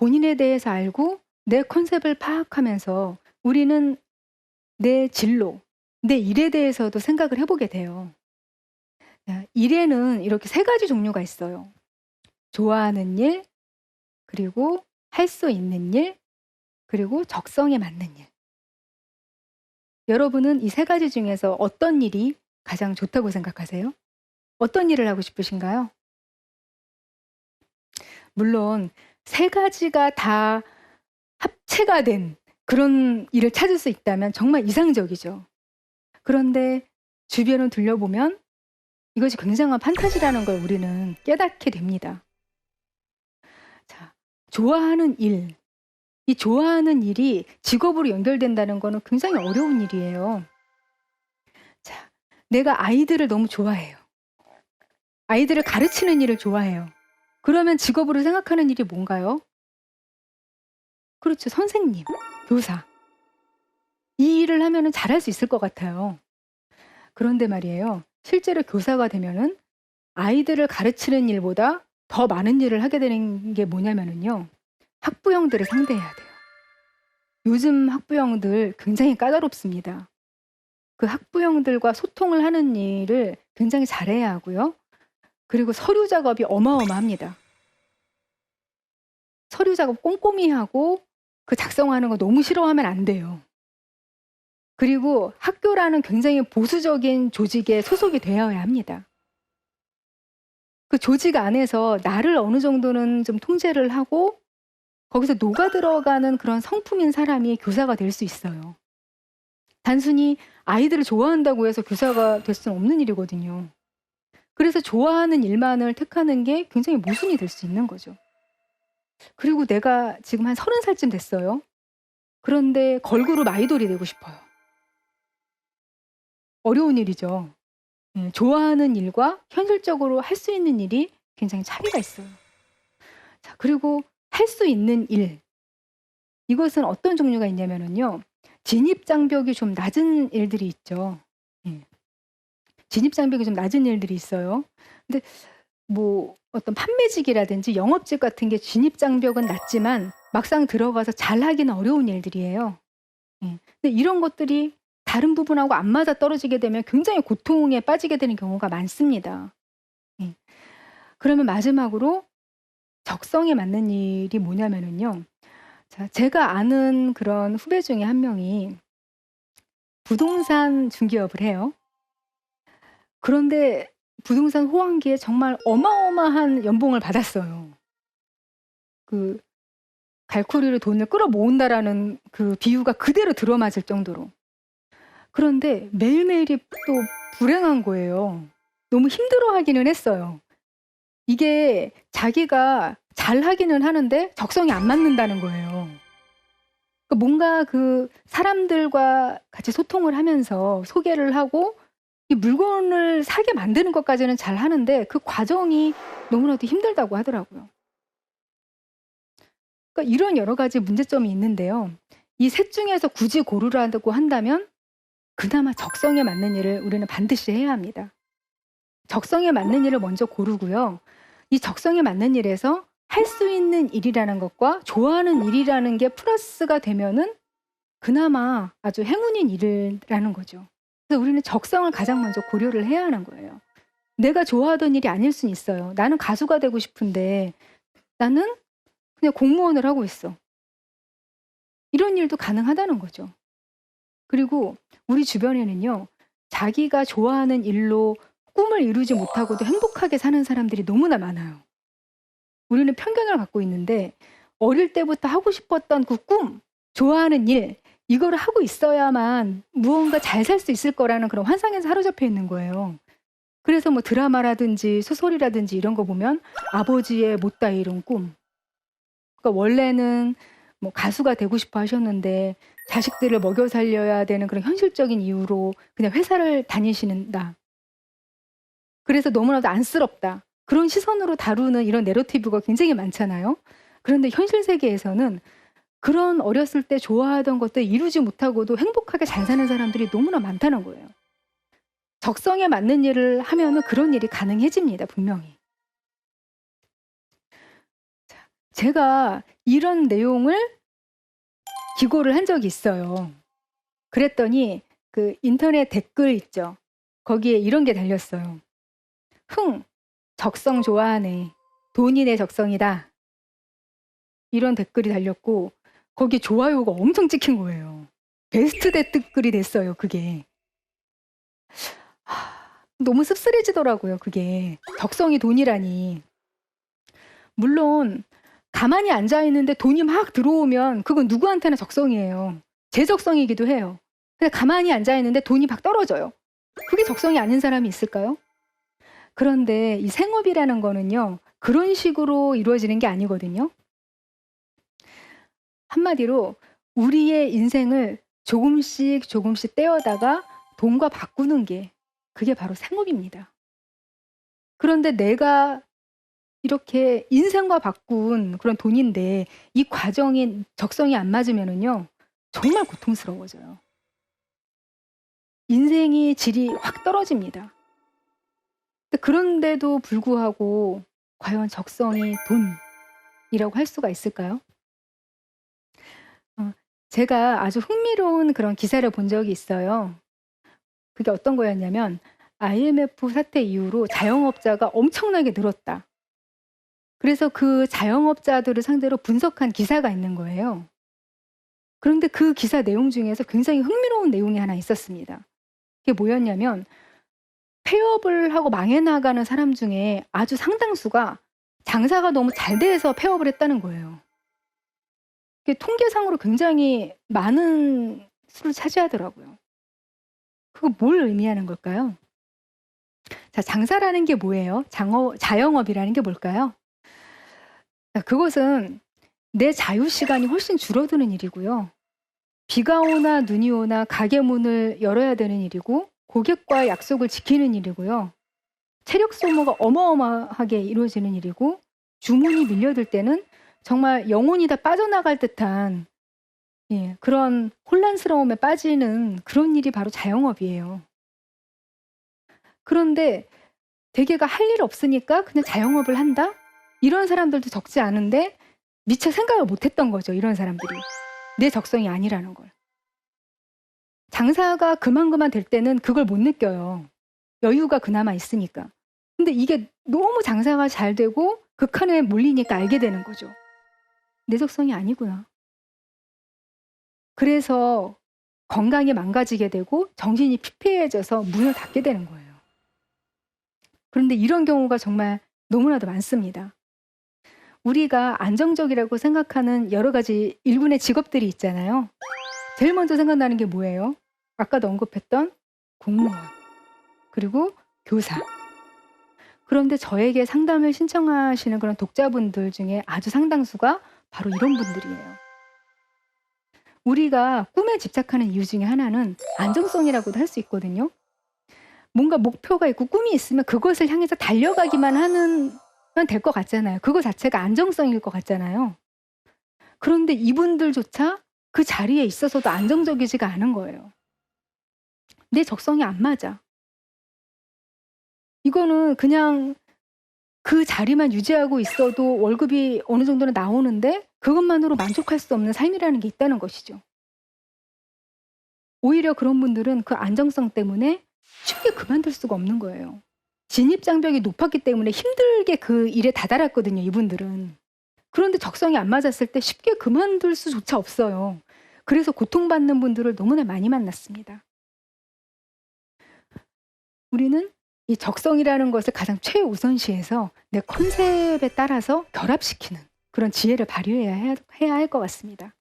본인에 대해서 알고 내 컨셉을 파악하면서 우리는 내 진로, 내 일에 대해서도 생각을 해보게 돼요. 일에는 이렇게 세 가지 종류가 있어요. 좋아하는 일, 그리고 할 수 있는 일, 그리고 적성에 맞는 일. 여러분은 이 세 가지 중에서 어떤 일이 가장 좋다고 생각하세요? 어떤 일을 하고 싶으신가요? 물론 세 가지가 다 합체가 된 그런 일을 찾을 수 있다면 정말 이상적이죠. 그런데 주변을 둘러보면 이것이 굉장한 판타지라는 걸 우리는 깨닫게 됩니다. 자, 좋아하는 일. 이 좋아하는 일이 직업으로 연결된다는 거는 굉장히 어려운 일이에요. 자, 내가 아이들을 너무 좋아해요. 아이들을 가르치는 일을 좋아해요. 그러면 직업으로 생각하는 일이 뭔가요? 그렇죠. 선생님, 교사. 이 일을 하면은 잘할 수 있을 것 같아요. 그런데 말이에요. 실제로 교사가 되면은 아이들을 가르치는 일보다 더 많은 일을 하게 되는 게 뭐냐면은요. 학부형들을 상대해야 돼요. 요즘 학부형들 굉장히 까다롭습니다. 그 학부형들과 소통을 하는 일을 굉장히 잘해야 하고요. 그리고 서류 작업이 어마어마합니다. 서류 작업 꼼꼼히 하고 그 작성하는 거 너무 싫어하면 안 돼요. 그리고 학교라는 굉장히 보수적인 조직에 소속이 되어야 합니다. 그 조직 안에서 나를 어느 정도는 좀 통제를 하고 거기서 녹아 들어가는 그런 성품인 사람이 교사가 될 수 있어요. 단순히 아이들을 좋아한다고 해서 교사가 될 수는 없는 일이거든요. 그래서 좋아하는 일만을 택하는 게 굉장히 모순이 될 수 있는 거죠. 그리고 내가 지금 한 30살쯤 됐어요. 그런데 걸그룹 아이돌이 되고 싶어요. 어려운 일이죠. 좋아하는 일과 현실적으로 할 수 있는 일이 굉장히 차이가 있어요. 자, 그리고 할 수 있는 일. 이것은 어떤 종류가 있냐면은요. 진입 장벽이 좀 낮은 일들이 있죠. 진입 장벽이 좀 낮은 일들이 있어요. 근데 뭐 어떤 판매직이라든지 영업직 같은 게 진입 장벽은 낮지만 막상 들어가서 잘하기는 어려운 일들이에요. 근데 이런 것들이 다른 부분하고 안 맞아떨어지게 되면 굉장히 고통에 빠지게 되는 경우가 많습니다. 예. 그러면 마지막으로 적성에 맞는 일이 뭐냐면은요. 자, 제가 아는 그런 후배 중에 한 명이 부동산 중개업을 해요. 그런데 부동산 호황기에 정말 어마어마한 연봉을 받았어요. 그 갈쿠리로 돈을 끌어모은다라는 그 비유가 그대로 들어맞을 정도로. 그런데 매일매일이 또 불행한 거예요. 너무 힘들어하기는 했어요. 이게 자기가 잘하기는 하는데 적성이 안 맞는다는 거예요. 그러니까 뭔가 그 사람들과 같이 소통을 하면서 소개를 하고 이 물건을 사게 만드는 것까지는 잘하는데 그 과정이 너무나도 힘들다고 하더라고요. 그러니까 이런 여러 가지 문제점이 있는데요. 이 셋 중에서 굳이 고르라고 한다면 그나마 적성에 맞는 일을 우리는 반드시 해야 합니다. 적성에 맞는 일을 먼저 고르고요. 이 적성에 맞는 일에서 할 수 있는 일이라는 것과 좋아하는 일이라는 게 플러스가 되면은 그나마 아주 행운인 일이라는 거죠. 그래서 우리는 적성을 가장 먼저 고려를 해야 하는 거예요. 내가 좋아하던 일이 아닐 수는 있어요. 나는 가수가 되고 싶은데 나는 그냥 공무원을 하고 있어. 이런 일도 가능하다는 거죠. 그리고 우리 주변에는요. 자기가 좋아하는 일로 꿈을 이루지 못하고도 행복하게 사는 사람들이 너무나 많아요. 우리는 편견을 갖고 있는데 어릴 때부터 하고 싶었던 그 꿈, 좋아하는 일 이거를 하고 있어야만 무언가 잘 살 수 있을 거라는 그런 환상에 사로잡혀 있는 거예요. 그래서 뭐 드라마라든지 소설이라든지 이런 거 보면 아버지의 못다 이룬 꿈. 그러니까 원래는 뭐 가수가 되고 싶어 하셨는데 자식들을 먹여 살려야 되는 그런 현실적인 이유로 그냥 회사를 다니시는다. 그래서 너무나도 안쓰럽다. 그런 시선으로 다루는 이런 내러티브가 굉장히 많잖아요. 그런데 현실 세계에서는 그런 어렸을 때 좋아하던 것들 이루지 못하고도 행복하게 잘 사는 사람들이 너무나 많다는 거예요. 적성에 맞는 일을 하면은 그런 일이 가능해집니다, 분명히. 제가 이런 내용을 기고를 한 적이 있어요. 그랬더니 그 인터넷 댓글 있죠. 거기에 이런 게 달렸어요. 흥, 적성 좋아하네. 돈이 내 적성이다. 이런 댓글이 달렸고 거기에 좋아요가 엄청 찍힌 거예요. 베스트 댓글이 됐어요, 그게. 너무 씁쓸해지더라고요, 그게. 적성이 돈이라니. 물론 가만히 앉아 있는데 돈이 막 들어오면 그건 누구한테나 적성이에요. 제 적성이기도 해요. 근데 가만히 앉아 있는데 돈이 막 떨어져요. 그게 적성이 아닌 사람이 있을까요? 그런데 이 생업이라는 거는요, 그런 식으로 이루어지는 게 아니거든요. 한마디로 우리의 인생을 조금씩 조금씩 떼어다가 돈과 바꾸는 게 그게 바로 생업입니다. 그런데 내가 이렇게 인생과 바꾼 그런 돈인데 이 과정이 적성이 안 맞으면은요, 정말 고통스러워져요. 인생의 질이 확 떨어집니다. 그런데도 불구하고 과연 적성이 돈이라고 할 수가 있을까요? 제가 아주 흥미로운 그런 기사를 본 적이 있어요. 그게 어떤 거였냐면 IMF 사태 이후로 자영업자가 엄청나게 늘었다. 그래서 그 자영업자들을 상대로 분석한 기사가 있는 거예요. 그런데 그 기사 내용 중에서 굉장히 흥미로운 내용이 하나 있었습니다. 그게 뭐였냐면 폐업을 하고 망해 나가는 사람 중에 아주 상당수가 장사가 너무 잘 돼서 폐업을 했다는 거예요. 그게 통계상으로 굉장히 많은 수를 차지하더라고요. 그거 뭘 의미하는 걸까요? 자, 장사라는 게 뭐예요? 자영업이라는 게 뭘까요? 그것은 내 자유 시간이 훨씬 줄어드는 일이고요. 비가 오나 눈이 오나 가게 문을 열어야 되는 일이고 고객과의 약속을 지키는 일이고요. 체력 소모가 어마어마하게 이루어지는 일이고 주문이 밀려들 때는 정말 영혼이 다 빠져나갈 듯한 그런 혼란스러움에 빠지는 그런 일이 바로 자영업이에요. 그런데 대개가 할 일 없으니까 그냥 자영업을 한다? 이런 사람들도 적지 않은데 미처 생각을 못 했던 거죠, 이런 사람들이. 내 적성이 아니라는 걸. 장사가 그만 될 때는 그걸 못 느껴요. 여유가 그나마 있으니까. 근데 이게 너무 장사가 잘 되고 극한에 몰리니까 알게 되는 거죠. 내 적성이 아니구나. 그래서 건강이 망가지게 되고 정신이 피폐해져서 문을 닫게 되는 거예요. 그런데 이런 경우가 정말 너무나도 많습니다. 우리가 안정적이라고 생각하는 여러 가지 일군의 직업들이 있잖아요. 제일 먼저 생각나는 게 뭐예요? 아까도 언급했던 공무원, 그리고 교사. 그런데 저에게 상담을 신청하시는 그런 독자분들 중에 아주 상당수가 바로 이런 분들이에요. 우리가 꿈에 집착하는 이유 중에 하나는 안정성이라고도 할 수 있거든요. 뭔가 목표가 있고 꿈이 있으면 그것을 향해서 달려가기만 하면 될 것 같잖아요. 그거 자체가 안정성일 것 같잖아요. 그런데 이분들조차 그 자리에 있어서도 안정적이지가 않은 거예요. 내 적성이 안 맞아. 이거는 그냥 그 자리만 유지하고 있어도 월급이 어느 정도는 나오는데 그것만으로 만족할 수 없는 삶이라는 게 있다는 것이죠. 오히려 그런 분들은 그 안정성 때문에 쉽게 그만둘 수가 없는 거예요. 진입장벽이 높았기 때문에 힘들게 그 일에 다다랐거든요, 이분들은. 그런데 적성이 안 맞았을 때 쉽게 그만둘 수조차 없어요. 그래서 고통받는 분들을 너무나 많이 만났습니다. 우리는 이 적성이라는 것을 가장 최우선시해서 내 컨셉에 따라서 결합시키는 그런 지혜를 발휘해야 할 것 같습니다.